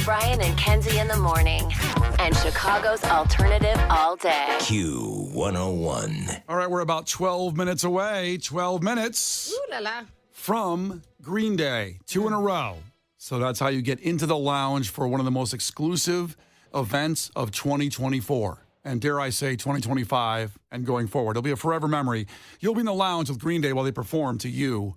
Brian and Kenzie in the morning. And Chicago's alternative all day. Q101. All right, we're about 12 minutes away. 12 minutes Ooh la la. from Green Day. 2 in a row. So that's how you get into the lounge for one of the most exclusive events of 2024. And dare I say 2025 and going forward. It'll be a forever memory. You'll be in the lounge with Green Day while they perform to you,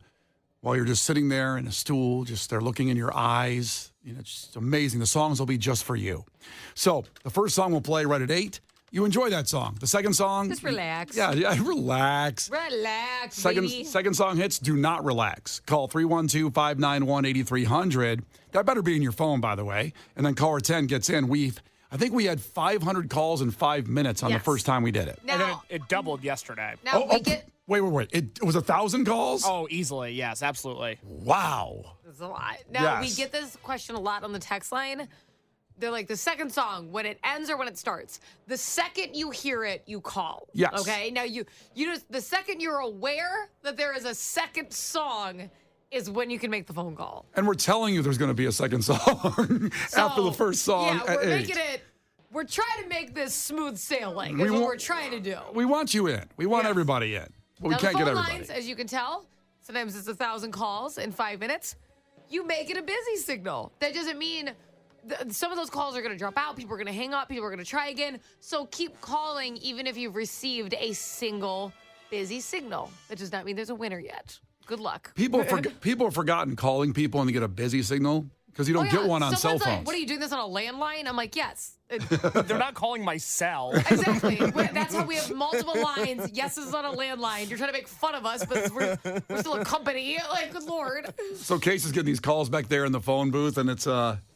while you're just sitting there in a stool, just they're looking in your eyes. You know, it's just amazing. The songs will be just for you. So the first song we'll play right at 8. You enjoy that song. The second song. Just relax. Yeah, relax. Relax, baby. Second song hits, do not relax. Call 312-591-8300. That better be in your phone, by the way. And then caller 10 gets in. I think we had 500 calls in 5 minutes on the first time we did it. And then it doubled yesterday. Now Wait. It was 1,000 calls? Oh, easily. Yes, absolutely. Wow. That's a lot. Now, we get this question a lot on the text line. They're like, the second song, when it ends or when it starts. The second you hear it, you call. Yes. Okay? Now, you just, the second you're aware that there is a second song is when you can make the phone call. And we're telling you there's going to be a second song after the first song. Yeah, we're trying to make this smooth sailing is what we're trying to do. We want you in. We want everybody in. But we can't get everybody. Lines, as you can tell, sometimes it's 1,000 calls in 5 minutes. You make it a busy signal. That doesn't mean some of those calls are going to drop out. People are going to hang up. People are going to try again. So keep calling even if you've received a single busy signal. That does not mean there's a winner yet. Good luck. People have forgotten calling people and they get a busy signal because you don't get one on cell phones. Like, what are you doing this on a landline? I'm like, yes. They're not calling my cell. Exactly. That's how we have multiple lines. Yes, this is on a landline. You're trying to make fun of us, but we're still a company. Like, good Lord. So Case is getting these calls back there in the phone booth, and it's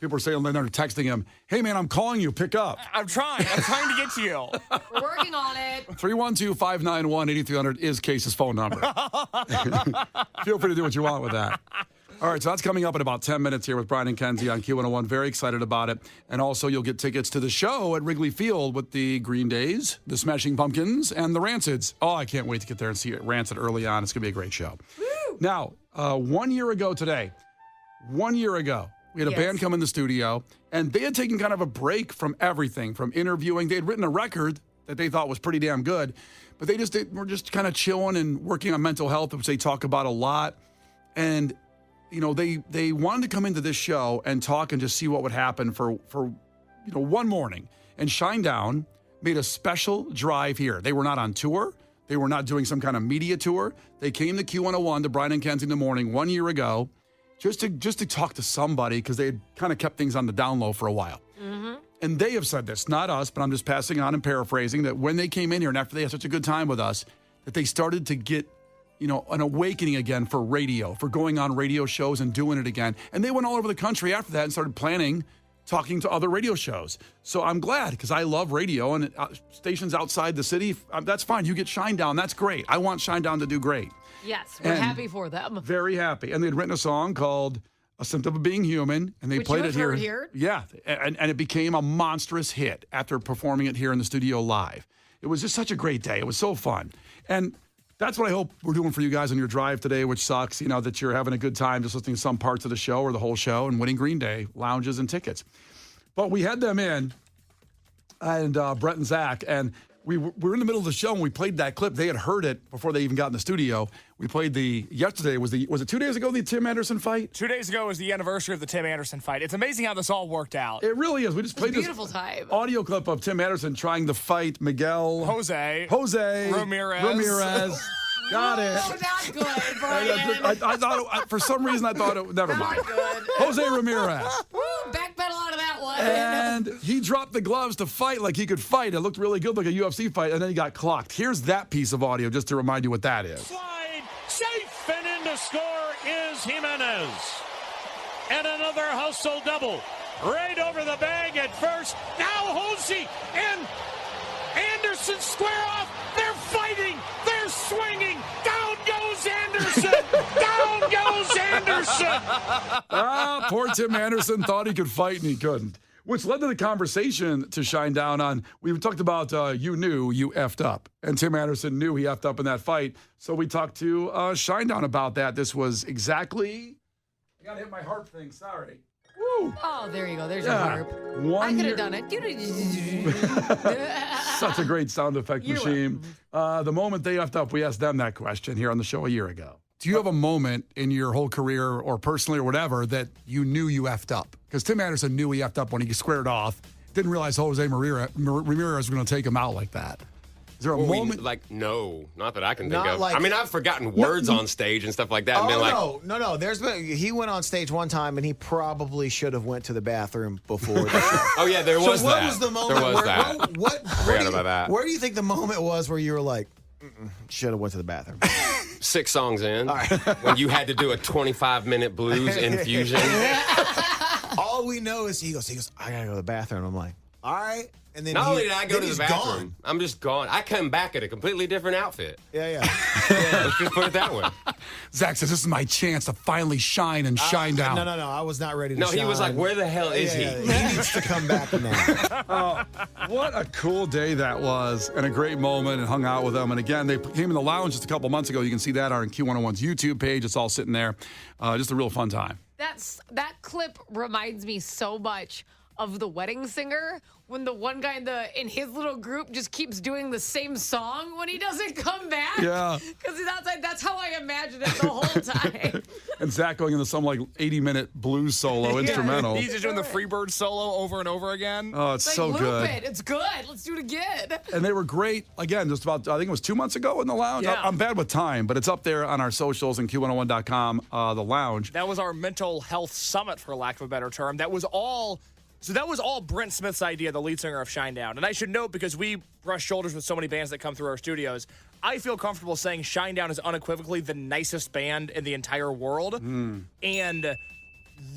people are saying they're texting him, "Hey man, I'm calling you. Pick up." I'm trying to get to you. We're working on it. 312-591-8300 is Case's phone number. Feel free to do what you want with that. All right, so that's coming up in about 10 minutes here with Brian and Kenzie on Q101. Very excited about it. And also, you'll get tickets to the show at Wrigley Field with the Green Days, the Smashing Pumpkins, and the Rancids. Oh, I can't wait to get there and see it Rancid early on. It's going to be a great show. Woo! Now, 1 year ago today, we had a band come in the studio, and they had taken kind of a break from everything, from interviewing. They had written a record that they thought was pretty damn good, but they were just kind of chilling and working on mental health, which they talk about a lot. And you know, they wanted to come into this show and talk and just see what would happen for one morning. And Shinedown made a special drive here. They were not on tour. They were not doing some kind of media tour. They came to Q101 to Brian and Kenzie in the morning 1 year ago just to talk to somebody because they had kind of kept things on the down low for a while. Mm-hmm. And they have said this, not us, but I'm just passing on and paraphrasing, that when they came in here and after they had such a good time with us, that they started to get an awakening again for radio, for going on radio shows and doing it again. And they went all over the country after that and started talking to other radio shows. So I'm glad because I love radio and stations outside the city. That's fine. You get Shinedown. That's great. I want Shinedown to do great. Yes, we're happy for them. Very happy. And they'd written a song called A Symptom of Being Human. And they played it here. Yeah. And it became a monstrous hit after performing it here in the studio live. It was just such a great day. It was so fun. And that's what I hope we're doing for you guys on your drive today, which sucks, that you're having a good time just listening to some parts of the show or the whole show and winning Green Day lounges and tickets. But we had them in, and Brett and Zach, and we were in the middle of the show, and we played that clip. They had heard it before they even got in the studio. We played yesterday, was it 2 days ago, the Tim Anderson fight? 2 days ago was the anniversary of the Tim Anderson fight. It's amazing how this all worked out. It really is. We just played this audio clip of Tim Anderson trying to fight Jose Ramirez. Got it. Oh, not good, Brian. I thought for some reason I thought it. Never mind. Good. Jose Ramirez. Woo, backpedal out of that one. And he dropped the gloves to fight like he could fight. It looked really good, like a UFC fight, and then he got clocked. Here's that piece of audio just to remind you what that is. Slide, safe, and in to score is Jimenez. And another hustle double. Right over the bag at first. Now Jose and Anderson square off. They're fighting. They're swinging. Down goes Anderson. Down goes Anderson. Poor Tim Anderson thought he could fight and he couldn't. Which led to the conversation to Shinedown on, we talked about you knew you effed up. And Tim Anderson knew he effed up in that fight. So we talked to Shinedown about that. This was exactly, I got to hit my heart thing, sorry. Woo! Woo! Oh, there you go. There's your Yeah. harp. I 1 could year. have done it. Such a great sound effect You're machine. The moment they effed up, we asked them that question here on the show a year ago. Do you have a moment in your whole career or personally or whatever that you knew you effed up? Because Tim Anderson knew he effed up when he squared off. Didn't realize Jose Ramirez was going to take him out like that. Is there a moment? No, not that I can think Not of. like- I mean, I've forgotten words on stage and stuff like that. And been like, no. He went on stage one time and he probably should have went to the bathroom before the show. oh yeah, there was so what that. was the moment? There was that. What Forgot about that. Where do you think the moment was where you were like, should have went to the bathroom? 6 songs in, when you had to do a 25-minute blues infusion. All we know is he goes, I gotta go to the bathroom. I'm like, all right. And then Not only did I go to the he's bathroom, gone. I'm just gone. I come back at a completely different outfit. Yeah. Let's just put it that way. Zach says, this is my chance to finally shine and shine down. No. I was not ready to No, shine. he was like, where the hell is he? He needs to come back now. What a cool day that was, and a great moment, and hung out with them. And again, they came in the lounge just a couple months ago. You can see that on Q101's YouTube page. It's all sitting there. Just a real fun time. That clip reminds me so much of The Wedding Singer, when the one guy in his little group just keeps doing the same song when he doesn't come back. Yeah. Because he's outside. That's how I imagine it the whole time. And Zach going into some 80-minute blues solo instrumental. He's just doing the Freebird solo over and over again. Oh, it's Like, so loop good. it. It's good. Let's do it again. And they were great, again, just about, I think it was 2 months ago in the lounge. Yeah. I'm bad with time, but it's up there on our socials and Q101.com, the lounge. That was our mental health summit, for lack of a better term. That was all Brent Smith's idea, the lead singer of Shinedown. And I should note, because we brush shoulders with so many bands that come through our studios, I feel comfortable saying Shinedown is unequivocally the nicest band in the entire world. And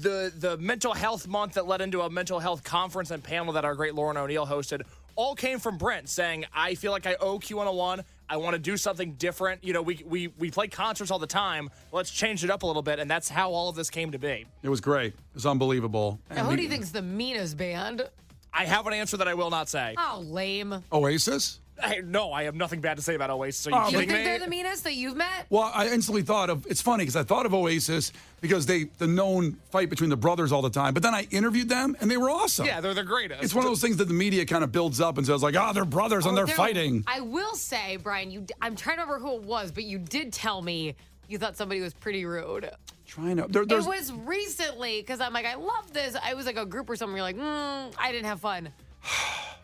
the mental health month that led into a mental health conference and panel that our great Lauren O'Neill hosted all came from Brent saying, I feel like I owe Q101. I want to do something different. You know, we play concerts all the time. Let's change it up a little bit. And that's how all of this came to be. It was great. It was unbelievable. Now, who do you think's the meanest band? I have an answer that I will not say. Oh, lame. Oasis? No, I have nothing bad to say about Oasis. Are you Oh, You kidding think me? they're the meanest that you've met? Well, I instantly thought of, it's funny because I thought of Oasis because the known fight between the brothers all the time. But then I interviewed them and they were awesome. Yeah, they're the greatest. It's one of those things that the media kind of builds up and says they're brothers and they're fighting. I will say, Brian, I'm trying to remember who it was, but you did tell me you thought somebody was pretty rude. Trying to, It was recently, because I'm like, I love this. I was like a group or something. You're like, I didn't have fun.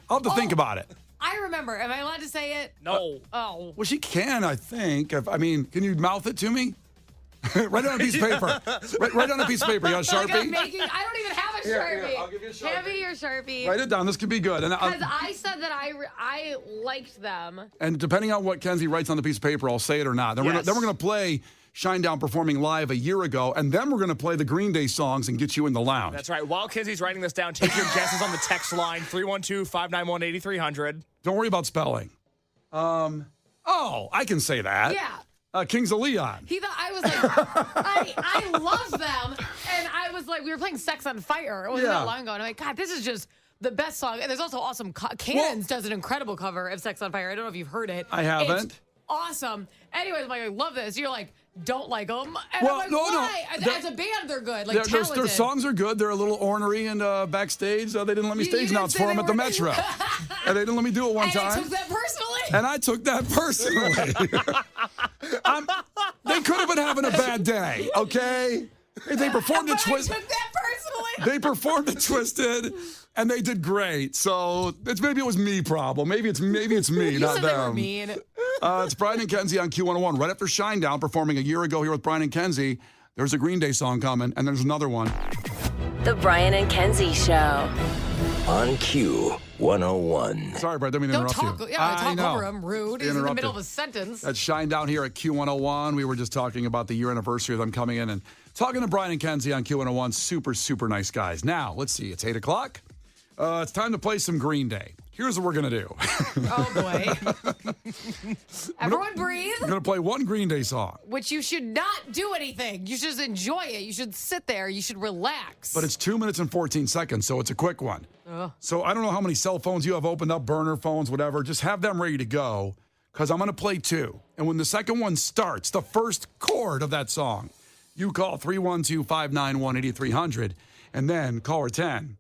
I'll have to think about it. I remember. Am I allowed to say it? No. Oh. Well, she can, I think. Can you mouth it to me? Write it on a piece of paper. Write it on a piece of paper. You got a Like I'm Sharpie? I don't even have a Here, Sharpie. I'll give you a Sharpie. Hand me your Sharpie. Write it down. This could be good. Because I said that I liked them. And depending on what Kenzie writes on the piece of paper, I'll say it or not. Then we're going to play Shinedown performing live a year ago, and then we're going to play the Green Day songs and get you in the lounge. That's right. While Kenzie's writing this down, take your guesses on the text line, 312-591-8300. Don't worry about spelling. I can say that. Yeah. Kings of Leon. He thought I was like, I love them. And I was like, we were playing Sex on Fire. It wasn't that long ago. And I'm like, God, this is just the best song. And there's also awesome. Cannons does an incredible cover of Sex on Fire. I don't know if you've heard it. I haven't. It's awesome. Anyways, I'm like, I love this. You're like, don't like them. And Well, I'm like, no. why? As a band, they're good. Like, talented. Their songs are good. They're a little ornery and backstage. They didn't let me You stage didn't announce say for them they at the were- Metro. And they didn't let me do it one And time. I took that personally. And I took that personally. They could have been having a bad day, okay? They performed But it I Twisted. took that personally. They performed it Twisted, and they did great. So maybe it was me problem. Maybe it's me, You not said they were them. mean. It's Brian and Kenzie on Q101. Right after Shinedown, performing a year ago here with Brian and Kenzie. There's a Green Day song coming, and there's another one. The Brian and Kenzie Show. On Q101. Sorry, Brian, didn't mean to Don't interrupt talk. you. Yeah, I talk know. over him. Rude. He's in the Interrupted. middle of a sentence. That's Shinedown here at Q101. We were just talking about the year anniversary of them coming in and talking to Brian and Kenzie on Q101. Super, super nice guys. Now, let's see. It's 8 o'clock. It's time to play some Green Day. Here's what we're going to do. Oh, boy. Everyone breathe. We're going to play one Green Day song. Which you should not do anything. You should just enjoy it. You should sit there. You should relax. But it's 2 minutes and 14 seconds, so it's a quick one. So I don't know how many cell phones you have opened up, burner phones, whatever. Just have them ready to go because I'm going to play two. And when the second one starts, the first chord of that song, you call 312-591-8300. And then caller 10,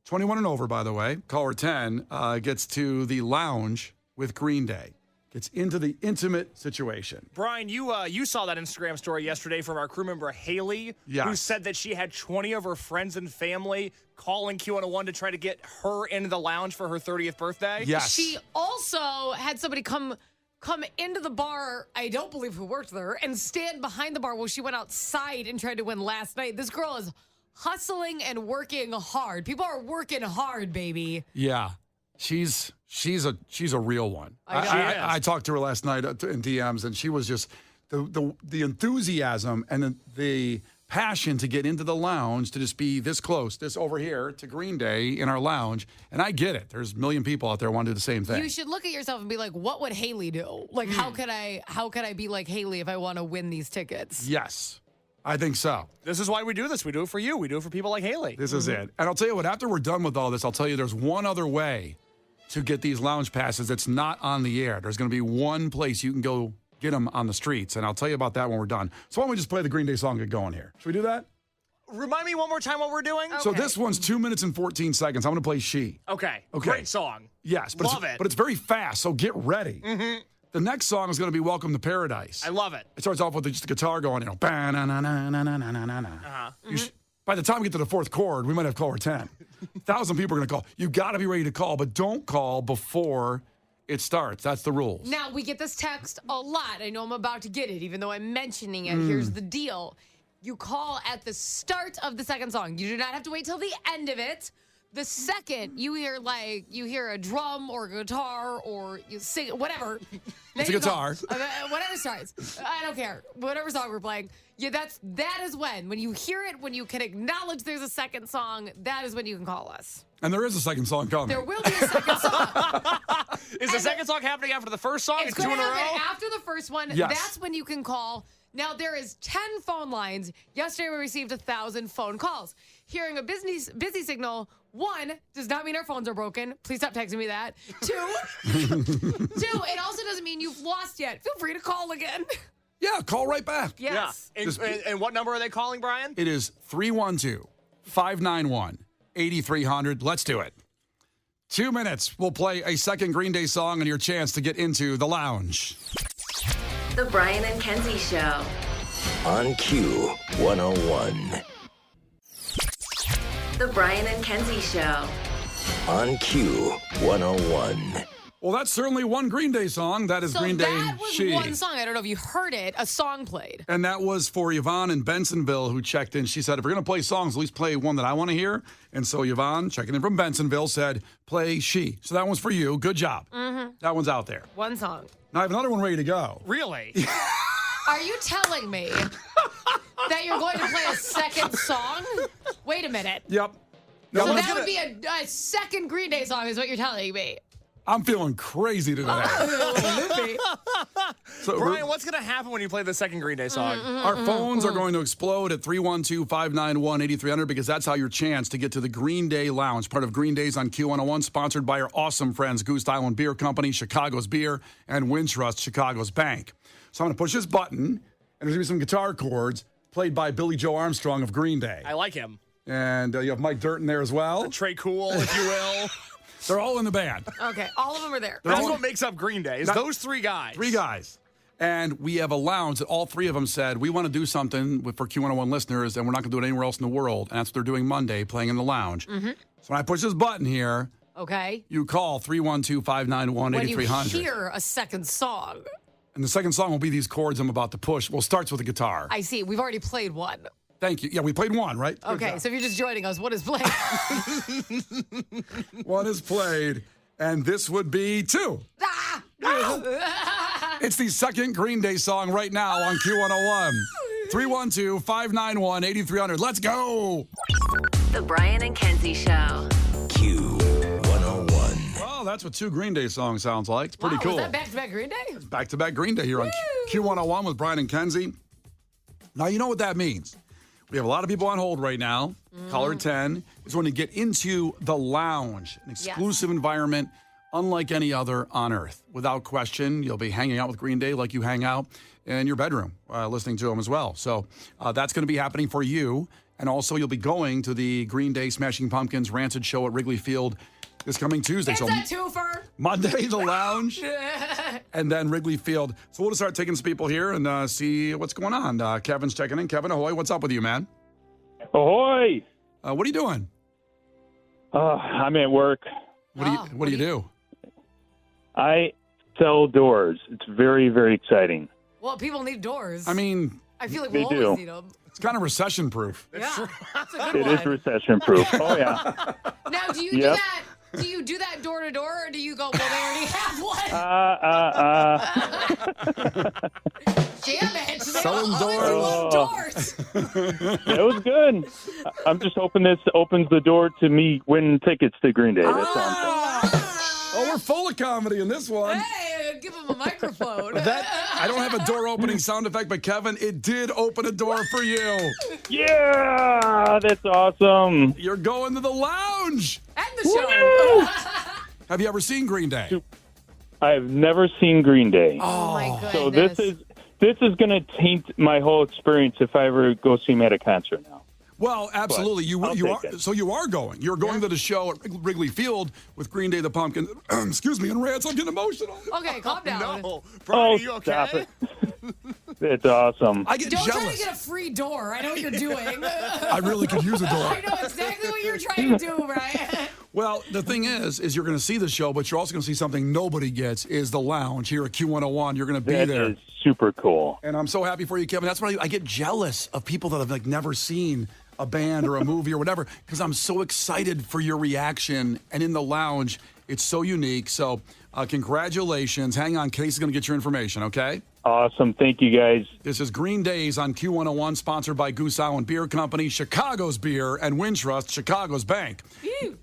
21 and over, by the way, caller 10 gets to the lounge with Green Day. Gets into the intimate situation. Brian, you saw that Instagram story yesterday from our crew member Haley, who said that she had 20 of her friends and family calling Q101 to try to get her into the lounge for her 30th birthday. Yes. She also had somebody come into the bar, I don't believe who worked there, and stand behind the bar while she went outside and tried to win last night. This girl is hustling and working hard. People are working hard, baby. Yeah. She's a real one. I I talked to her last night in DMs, and she was just the enthusiasm and the passion to get into the lounge, to just be this close, this over here to Green Day in our lounge. And I get it. There's a million people out there want to do the same thing. You should look at yourself and be like, what would Haley do? Like, how could I be like Haley if I want to win these tickets? Yes, I think so. This is why we do this. We do it for you. We do it for people like Haley. This is it. And I'll tell you what, after we're done with all this, I'll tell you there's one other way to get these lounge passes that's not on the air. There's going to be one place you can go get them on the streets, and I'll tell you about that when we're done. So why don't we just play the Green Day song and get going here? Should we do that? Remind me one more time what we're doing. Okay. So this one's 2 minutes and 14 seconds. I'm going to play She. Okay. Okay. Great song. Yes. But Love it. But it's very fast, so get ready. Mm-hmm. The next song is going to be Welcome to Paradise. I love it. It starts off with just the guitar going, you know, ba-na-na-na-na-na-na-na. By the time we get to the fourth chord, we might have caller 10. 1,000 people are going to call. You got to be ready to call, but don't call before it starts. That's the rules. Now, we get this text a lot. I know I'm about to get it, even though I'm mentioning it. Here's the deal. You call at the start of the second song. You do not have to wait till the end of it. The second you hear a drum or a guitar or you sing whatever. It's a guitar. Whatever starts. I don't care. Whatever song we're playing. Yeah, that is when you hear it, when you can acknowledge there's a second song, that is when you can call us. And there is a second song coming. There will be a second song. Is the second song happening after the first song? It's Two going in to a row? happen after the first one. Yes. That's when you can call. Now, there is 10 phone lines. Yesterday, we received 1,000 phone calls. Hearing a busy signal, 1, does not mean our phones are broken. Please stop texting me that. 2, it also doesn't mean you've lost yet. Feel free to call again. Yeah, call right back. Yes. Yeah. And what number are they calling, Brian? It is 312-591-8300. Let's do it. 2 minutes. We'll play a second Green Day song and your chance to get into the lounge. The Brian and Kenzie Show. On Q101. The Brian and Kenzie Show. On Q101. Well, that's certainly one Green Day song. That is So Green Day, that was She. one song. I don't know if you heard it. A song played. And that was for Yvonne in Bensonville, who checked in. She said, if we're going to play songs, at least play one that I want to hear. And so Yvonne, checking in from Bensonville, said, play She. So that one's for you. Good job. Mm-hmm. That one's out there. One song. Now I have another one ready to go. Really? Are you telling me that you're going to play a second song? Wait a minute. Yep. So Now, that would be a second Green Day song is what you're telling me. I'm feeling crazy today. So Brian, what's going to happen when you play the second Green Day song? our phones are going to explode at 312-591-8300 because that's how your chance to get to the Green Day Lounge, part of Green Days on Q101, sponsored by our awesome friends, Goose Island Beer Company, Chicago's Beer, and Wintrust, Chicago's Bank. So I'm going to push this button, and there's going to be some guitar chords played by Billy Joe Armstrong of Green Day. I like him. And you have Mike Durton there as well. Trey Cool, if you will. They're all in the band. Okay, all of them are there. That's what makes up Green Day, is Not- those three guys. 3 guys. And we have a lounge that all 3 of them said, we want to do something for Q101 listeners, and we're not going to do it anywhere else in the world. And that's what they're doing Monday, playing in the lounge. So when I push this button here, Okay. you call 312-591-8300. When you hear a second song, And the second song will be these chords I'm about to push. Well, it starts with a guitar. I see. We've already played one. Thank you. Yeah, we played one, right? Okay, so if you're just joining us, what is playing? One is played, and this would be 2. It's the second Green Day song right now on Q101. 312-591-8300. Let's go. The Brian and Kenzie Show. Q101. Well, that's what 2 Green Day songs sounds like. It's pretty Wow, cool. Was that back-to-back Green Day? Back-to-back Green Day here on Q101 with Brian and Kenzie. Now, you know what that means. We have a lot of people on hold right now. Caller 10 is going to get into the lounge, an exclusive environment unlike any other on earth. Without question, you'll be hanging out with Green Day like you hang out in your bedroom, listening to them as well. So that's going to be happening for you. And also, you'll be going to the Green Day Smashing Pumpkins Rancid show at Wrigley Field this coming Tuesday. It's a twofer. Monday, the Lounge, and then Wrigley Field. So we'll just start taking some people here and see what's going on. Kevin's checking in. Kevin, ahoy. What's up with you, man? Ahoy! What are you doing? I'm at work. What do you do? I sell doors. It's very, very exciting. Well, people need doors. I mean, I feel like they we'll do. always need them. it's kind of recession-proof. Yeah, that's a good It one. is recession-proof. Oh, yeah. Now, do you do Yep. that? Do you do that door to door, or do you go? Well, they already have one. Damn it! They Selling always doors. love doors. It was good. I'm just hoping this opens the door to me winning tickets to Green Day. That's all I'm saying. Oh, we're full of comedy in this one. Hey, give him a microphone. I don't have a door opening sound effect, but Kevin, it did open a door for you. Yeah, that's awesome. You're going to the Lounge. And the show. Have you ever seen Green Day? I've never seen Green Day. Oh my goodness. So this is going to taint my whole experience if I ever go see him at a concert now. Well, absolutely. I'll You are. take it. So you are going. You're going to the show at Wrigley Field with Green Day, the Pumpkin. Excuse me, and Rance. I'm getting emotional. Okay, calm down. No. Brian, are you okay? Stop it. It's awesome. I get Don't try to jealous. get a free door. I know what you're doing. I really could use a door. I know exactly what you're trying to do, Brian. Well, the thing is you're going to see the show, but you're also going to see something nobody gets is the Lounge here at Q101. You're going to be That there. is super cool. And I'm so happy for you, Kevin. That's why I get jealous of people that have like never seen a band or a movie or whatever, because I'm so excited for your reaction. And in the Lounge, it's so unique. So congratulations. Hang on, Casey's going to get your information, okay? Awesome. Thank you, guys. This is Green Days on Q101, sponsored by Goose Island Beer Company, Chicago's Beer, and Wintrust, Chicago's Bank.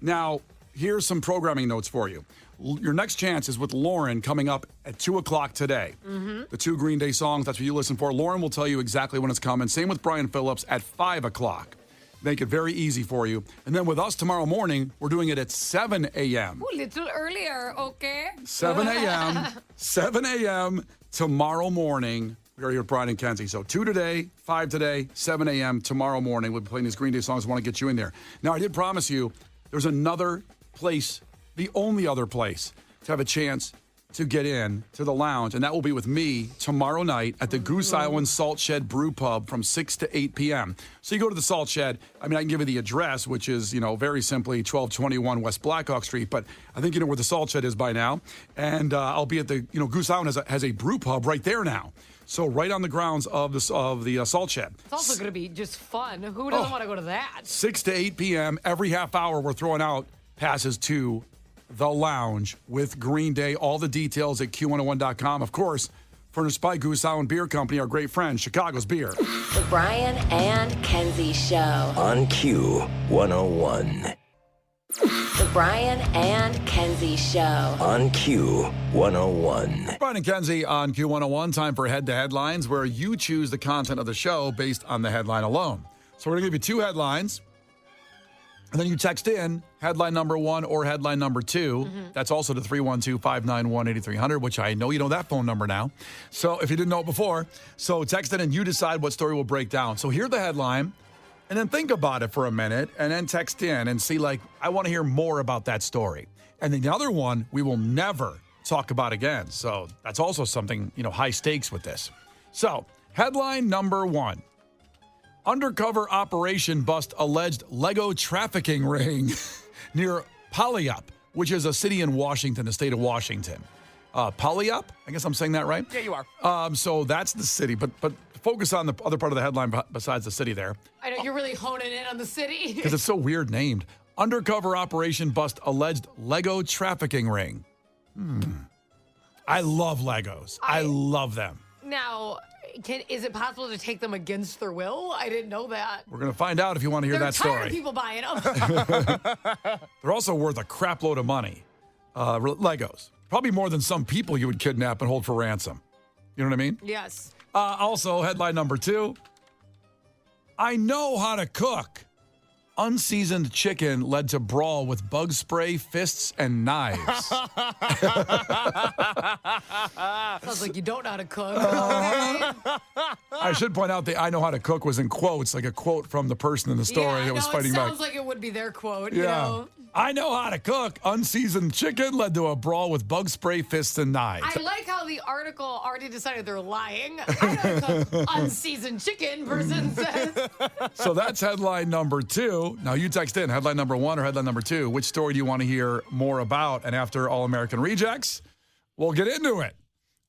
Now, here's some programming notes for you. Your next chance is with Lauren coming up at 2 o'clock today. The two Green Day songs, that's what you listen for. Lauren will tell you exactly when it's coming. Same with Brian Phillips at 5 o'clock. Make it very easy for you. And then with us tomorrow morning, we're doing it at 7 a.m. A little earlier, okay? 7 a.m. 7 a.m. tomorrow morning. We are here with Brian and Kenzie. So 2 today, 5 today, 7 a.m. tomorrow morning. We'll be playing these Green Day songs. I want to get you in there. Now, I did promise you there's another place, the only other place, to have a chance to get in to the Lounge, and that will be with me tomorrow night at the Goose Island Salt Shed Brew Pub from 6 to 8 p.m. So you go to the Salt Shed. I mean, I can give you the address, which is, very simply 1221 West Blackhawk Street, but I think you know where the Salt Shed is by now. And I'll be at the, Goose Island has a brew pub right there now. So right on the grounds of the Salt Shed. It's also going to be just fun. Who doesn't want to go to that? 6 to 8 p.m. every half hour, we're throwing out passes to the Lounge with Green Day. All the details at Q101.com. Of course, furnished by Goose Island Beer Company, our great friend, Chicago's Beer. The Brian and Kenzie Show. On Q101. The Brian and Kenzie Show. On Q101. Brian and Kenzie on Q101. Time for Head to Headlines, where you choose the content of the show based on the headline alone. So we're going to give you two headlines. And then you text in headline number 1 or headline number 2. That's also to 312-591-8300, which I know you know that phone number now. So if you didn't know it before, so text it and you decide what story we'll break down. So hear the headline and then think about it for a minute and then text in and see, I want to hear more about that story. And then the other one we will never talk about again. So that's also something, high stakes with this. So headline number 1. Undercover operation bust alleged Lego trafficking ring near Puyallup, which is a city in Washington, the state of Washington. Puyallup? I guess I'm saying that right? Yeah, you are. So that's the city, but focus on the other part of the headline besides the city there, I know you're really honing in on the city. because it's so weird named. Undercover operation bust alleged Lego trafficking ring. I love Legos. I love them. Now, is it possible to take them against their will? I didn't know that. We're going to find out if you want to hear that Tired of story. people buying them. They're also worth a crap load of money. Legos. Probably more than some people you would kidnap and hold for ransom. You know what I mean? Yes. Also, headline number 2. I know how to cook. unseasoned chicken led to brawl with bug spray, fists, and knives. Sounds like you don't know how to cook. I should point out the "I know how to cook" was in quotes, like a quote from the person in the story that was fighting it back. sounds like it would be their quote. Yeah. You know? I know how to cook. Unseasoned chicken led to a brawl with bug spray, fists, and knives. I like how the article already decided they're lying. I don't cook unseasoned chicken, person says. So that's headline number 2. Now you text in headline number 1 or headline number 2. Which story do you want to hear more about? And after All American Rejects, we'll get into it.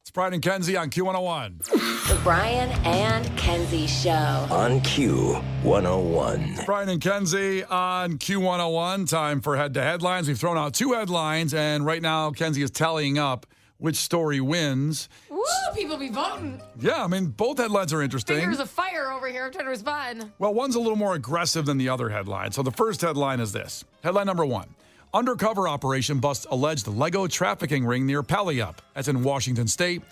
It's Brian and Kenzie on Q101. The Brian and Kenzie Show. On Q101. Brian and Kenzie on Q101. Time for head to headlines. We've thrown out 2 headlines, and right now Kenzie is tallying up which story wins. Woo, people be voting. Yeah, I mean, both headlines are interesting. Fingers of fire over here. I'm trying to respond. Well, one's a little more aggressive than the other headline. So the first headline is this. Headline number 1. Undercover operation busts alleged Lego trafficking ring near Puyallup. That's in Washington State.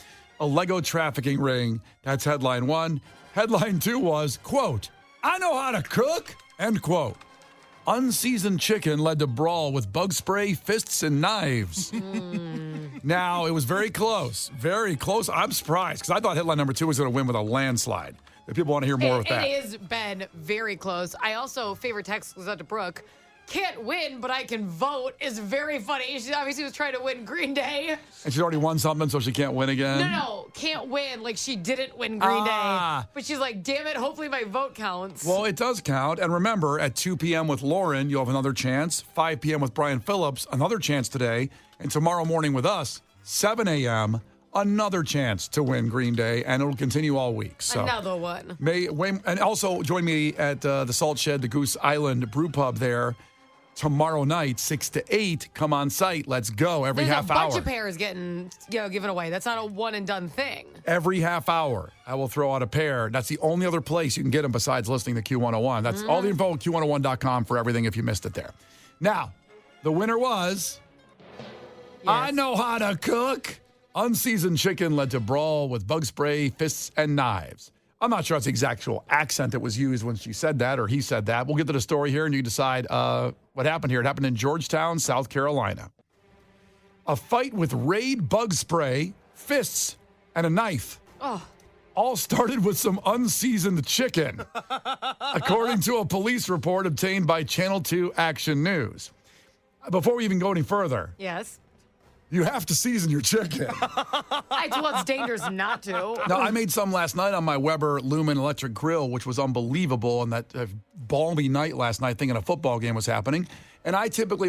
A Lego trafficking ring. That's headline 1. Headline 2 was, quote, I know how to cook, end quote. Unseasoned chicken led to brawl with bug spray, fists, and knives. Now, it was very close. Very close. I'm surprised because I thought headline number 2 was going to win with a landslide. If people want to hear more of that. It has been very close. I also, favorite text goes out to Brooke. Can't win, but I can vote is very funny. She obviously was trying to win Green Day. And she's already won something, so she can't win again? No, can't win. Like she didn't win Green Day. But she's like, damn it, hopefully my vote counts. Well, it does count. And remember, at 2 p.m. with Lauren, you'll have another chance. 5 p.m. with Brian Phillips, another chance today. And tomorrow morning with us, 7 a.m., another chance to win Green Day. And it'll continue all week. So another one. And also join me at the Salt Shed, the Goose Island Brew Pub there. Tomorrow night, 6 to 8, come on site. Let's go every half hour. There's a bunch of pairs getting given away. That's not a one and done thing. Every half hour, I will throw out a pair. That's the only other place you can get them besides listening to Q101. That's all the info at Q101.com for everything if you missed it there. Now, the winner was, I know how to cook. Unseasoned chicken led to brawl with bug spray, fists, and knives. I'm not sure that's the exact actual accent that was used when she said that or he said that. We'll get to the story here and you decide what happened here. It happened in Georgetown, South Carolina. A fight with Raid bug spray, fists, and a knife. Oh. All started with some unseasoned chicken, according to a police report obtained by Channel 2 Action News. Before we even go any further. Yes. You have to season your chicken. It's dangerous not to. Now, I made some last night on my Weber Lumen electric grill, which was unbelievable. And that balmy night last night, thinking a football game was happening. And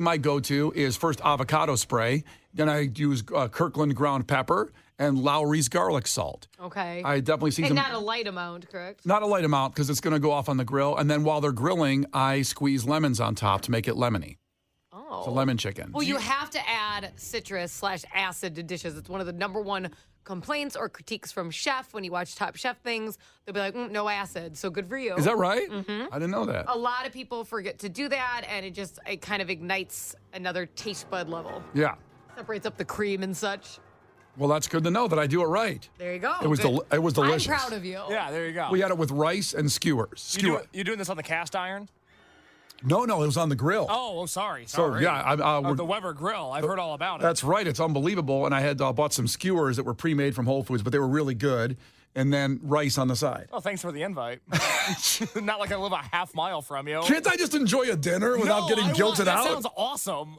my go-to is first avocado spray. Then I use Kirkland ground pepper and Lowry's garlic salt. Okay. I definitely season. And not a light amount, correct? Not a light amount because it's going to go off on the grill. And then while they're grilling, I squeeze lemons on top to make it lemony. Oh. It's a lemon chicken. Well, you have to add citrus/acid to dishes. It's one of the number one complaints or critiques from chef when you watch Top Chef things. They'll be like, no acid. So good for you. Is that right? Mm-hmm. I didn't know that. A lot of people forget to do that, and it kind of ignites another taste bud level. Yeah. Separates up the cream and such. Well, that's good to know that I do it right. There you go. It was delicious. I'm proud of you. Yeah, there you go. We had it with rice and skewers. You doing this on the cast iron? No, it was on the grill. Oh, sorry. So, yeah. The Weber grill. I've heard all about it. That's right. It's unbelievable. And I had bought some skewers that were pre-made from Whole Foods, but they were really good. And then rice on the side. Oh, thanks for the invite. Not like I live a half mile from you. Can't I just enjoy a dinner without getting guilted out? That sounds awesome.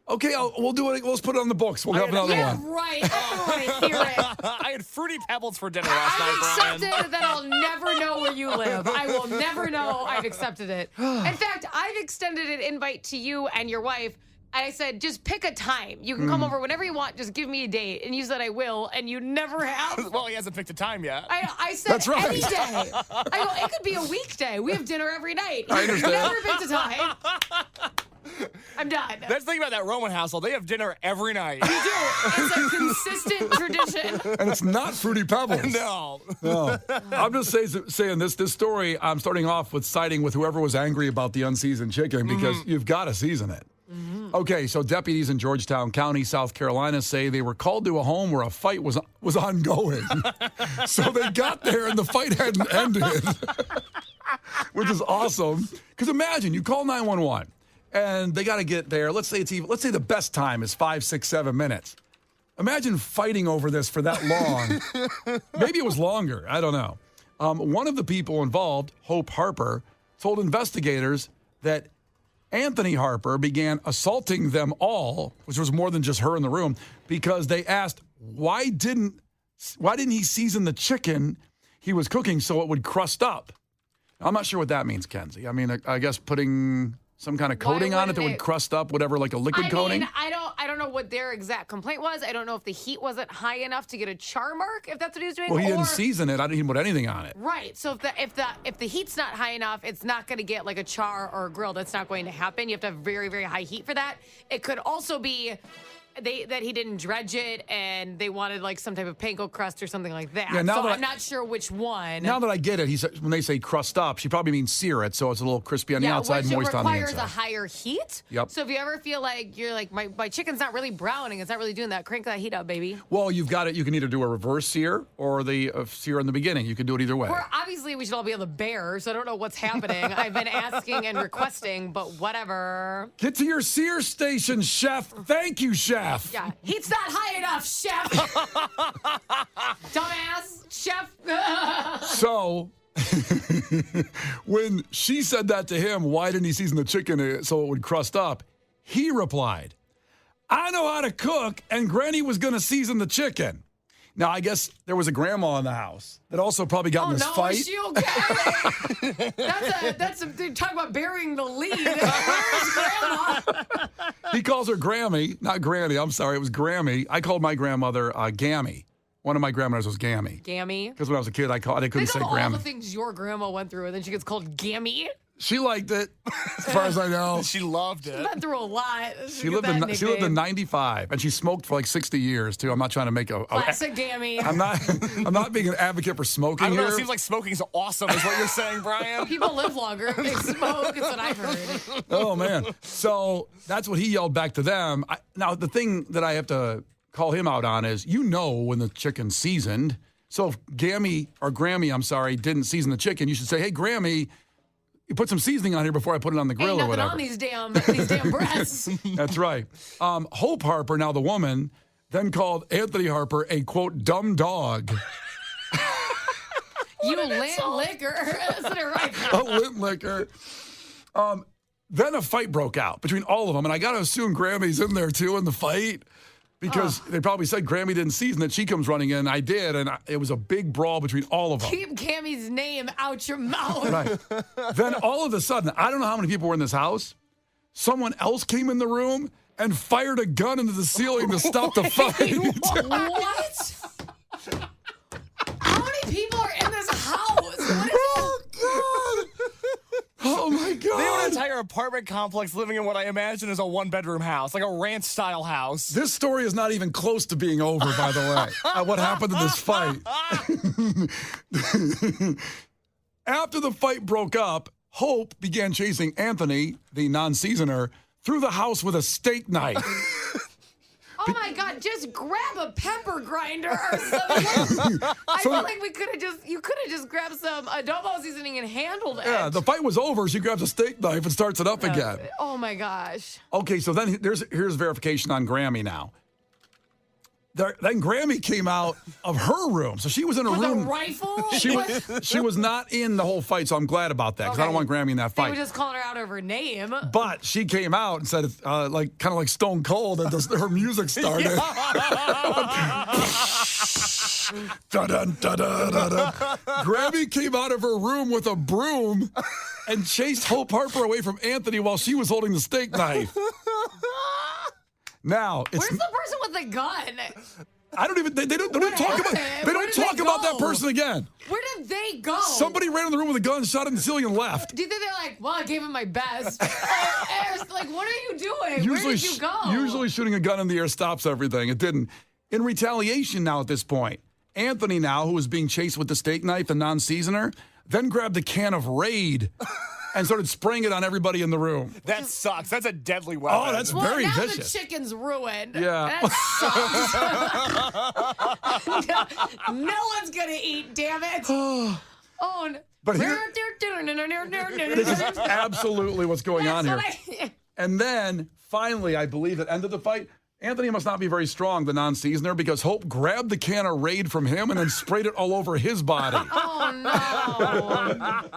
Okay, we'll do it. Let's put it on the books. We'll have another one. Right. I want to hear it. I had Fruity Pebbles for dinner last night, Brian. I've accepted that I'll never know where you live. I will never know I've accepted it. In fact, I've extended an invite to you and your wife. I said, just pick a time. You can come over whenever you want. Just give me a date. And you said I will, and you never have. Well, he hasn't picked a time yet. I said That's right. any day. I go, it could be a weekday. We have dinner every night. I understand. Never picked a time. I'm done. That's the thing about that Roman household. They have dinner every night. You do. It's a consistent tradition. And it's not Fruity Pebbles. No. I'm just saying this story, I'm starting off with siding with whoever was angry about the unseasoned chicken because you've got to season it. Okay, so deputies in Georgetown County, South Carolina say they were called to a home where a fight was ongoing. So they got there and the fight hadn't ended. Which is awesome Because imagine you call 911 and they got to get there. Let's say the best time is 5, 6, 7 minutes. Imagine fighting over this for that long. Maybe it was longer. I don't know. One of the people involved, Hope Harper, told investigators that Anthony Harper began assaulting them all, which was more than just her in the room, because they asked why didn't he season the chicken he was cooking so it would crust up? I'm not sure what that means, Kenzie. I mean, I guess putting some kind of coating on it that would crust up, whatever, like a liquid coating. I don't know what their exact complaint was. I don't know if the heat wasn't high enough to get a char mark, if that's what he was doing. Well, he didn't season it. I didn't even put anything on it. Right. So if the heat's not high enough, it's not going to get like a char or a grill. That's not going to happen. You have to have very, very high heat for that. It could also be that he didn't dredge it and they wanted like some type of panko crust or something like that. Yeah, so I'm not sure which one. Now that I get it, he said when they say crust up, she probably means sear it so it's a little crispy on the outside, moist on the inside. It requires a higher heat. Yep. So if you ever feel like you're like my chicken's not really browning, it's not really doing that, crank that heat up, baby. Well, you've got it. You can either do a reverse sear or the sear in the beginning. You can do it either way. Obviously, we should all be on the bear, so I don't know what's happening. I've been asking and requesting, but whatever. Get to your sear station, chef. Thank you, chef. Yeah. Heat's not high enough, chef. Dumbass, chef. So, when she said that to him, why didn't he season the chicken so it would crust up? He replied, I know how to cook, and Granny was going to season the chicken. Now, I guess there was a grandma in the house that also probably got in this fight. Is she okay? that's talk about burying the lead. Where's Grandma? He calls her Grammy, not Granny. I'm sorry, it was Grammy. I called my grandmother Gammy. One of my grandmothers was Gammy. Gammy? Because when I was a kid, I couldn't say Grammy. All the things your grandma went through, and then she gets called Gammy. She liked it, as far as I know. She loved it. She went through a lot. She lived in 95, and she smoked for like 60 years too. I'm not trying to make a classic Gammy. I'm not being an advocate for smoking. I don't know. Here. It seems like smoking's awesome, is what you're saying, Brian. People live longer if they smoke. Is what I've heard. Oh man! So that's what he yelled back to them. Now the thing that I have to call him out on is, when the chicken's seasoned. So if Grammy, didn't season the chicken, you should say, hey, Grammy, you put some seasoning on here before I put it on the grill or whatever. On these damn breasts. That's right. Hope Harper, now the woman, then called Anthony Harper a, quote, dumb dog. You lint liquor. Isn't it right? A lint liquor. Then a fight broke out between all of them, and I got to assume Grammy's in there, too, in the fight. Because they probably said Grammy didn't season it. She comes running in. I did, and it was a big brawl between all of them. Keep Cammy's name out your mouth. Right. Then all of a sudden, I don't know how many people were in this house. Someone else came in the room and fired a gun into the ceiling to stop the fight. What? How many people are in this house? What is Oh, my God. They have an entire apartment complex living in what I imagine is a one-bedroom house, like a ranch-style house. This story is not even close to being over, by the way, what happened in this fight. After the fight broke up, Hope began chasing Anthony, the non-seasoner, through the house with a steak knife. Oh my God, just grab a pepper grinder or something. I feel like you could have just grabbed some adobo seasoning and handled it. Yeah, the fight was over. She grabs a steak knife and starts it up again. Oh my gosh. Okay, so then here's verification on Grammy now. Then Grammy came out of her room. So she was in a room. With a rifle? She was not in the whole fight, so I'm glad about that because I don't want Grammy in that fight. They were just calling her out over her name. But she came out and said, kind of like Stone Cold, and her music started. Dun-dun, dun-dun, dun-dun. Grammy came out of her room with a broom and chased Hope Harper away from Anthony while she was holding the steak knife. Now, where's the person with the gun? I don't even. They don't talk about that person again. Where did they go? Somebody ran in the room with a gun, shot it in the ceiling, and left. Do you think they're like, well, I gave him my best? Like, what are you doing? Where did you go? Usually, shooting a gun in the air stops everything. It didn't. In retaliation, now at this point, Anthony, now who was being chased with the steak knife, the non-seasoner, then grabbed a can of Raid. And started spraying it on everybody in the room. That sucks. That's a deadly weapon. Oh, that's very vicious. Now the chicken's ruined. Yeah. That sucks. No one's going to eat, damn it. But this is absolutely what's going on here. And then, finally, I believe at the end of the fight, Anthony must not be very strong, the non-seasoner, because Hope grabbed the can of Raid from him and then sprayed it all over his body. Oh, no.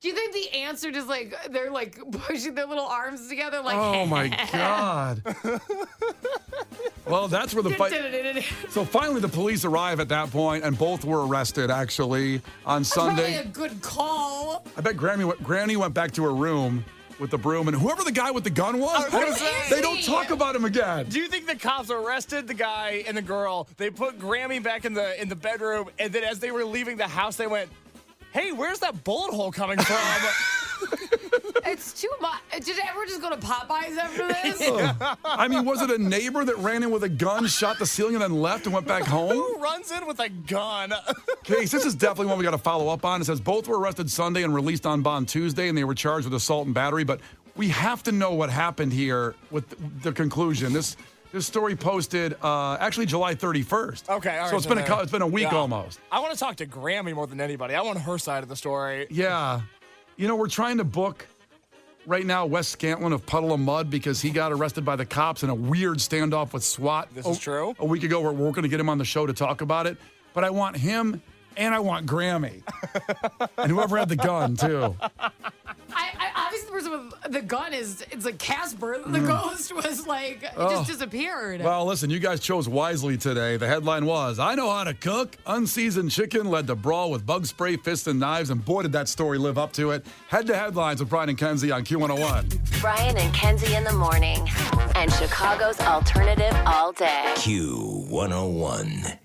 Do you think the ants are just like, they're like pushing their little arms together like, oh, my God. Well, that's where the fight... So finally the police arrive at that point, and both were arrested, actually, on Sunday. Probably a good call. I bet Granny went back to her room with the broom, and whoever the guy with the gun was, they don't talk about him again. Do you think the cops arrested the guy and the girl? They put Grammy back in the bedroom, and then as they were leaving the house, they went, "Hey, where's that bullet hole coming from?" It's too much. Did everyone just go to Popeyes after this? I mean, was it a neighbor that ran in with a gun, shot the ceiling, and then left and went back home? Who runs in with a gun? Case, this is definitely one we got to follow up on. It says both were arrested Sunday and released on bond Tuesday, and they were charged with assault and battery. But we have to know what happened here with the conclusion. This story posted actually July 31st. Okay, all right. So it's been a week almost. I want to talk to Grammy more than anybody. I want her side of the story. Yeah. You know, we're trying to book right now Wes Scantlin of Puddle of Mud because he got arrested by the cops in a weird standoff with SWAT. This is true. A week ago. We're going to get him on the show to talk about it. But I want him and I want Grammy. And whoever had the gun, too. I obviously the person with the gun it's like Casper. The ghost was like, it just disappeared. Well, listen, you guys chose wisely today. The headline was, I know how to cook. Unseasoned chicken led to brawl with bug spray, fists, and knives. And boy, did that story live up to it. Head to headlines with Brian and Kenzie on Q101. Brian and Kenzie in the morning. And Chicago's alternative all day. Q101.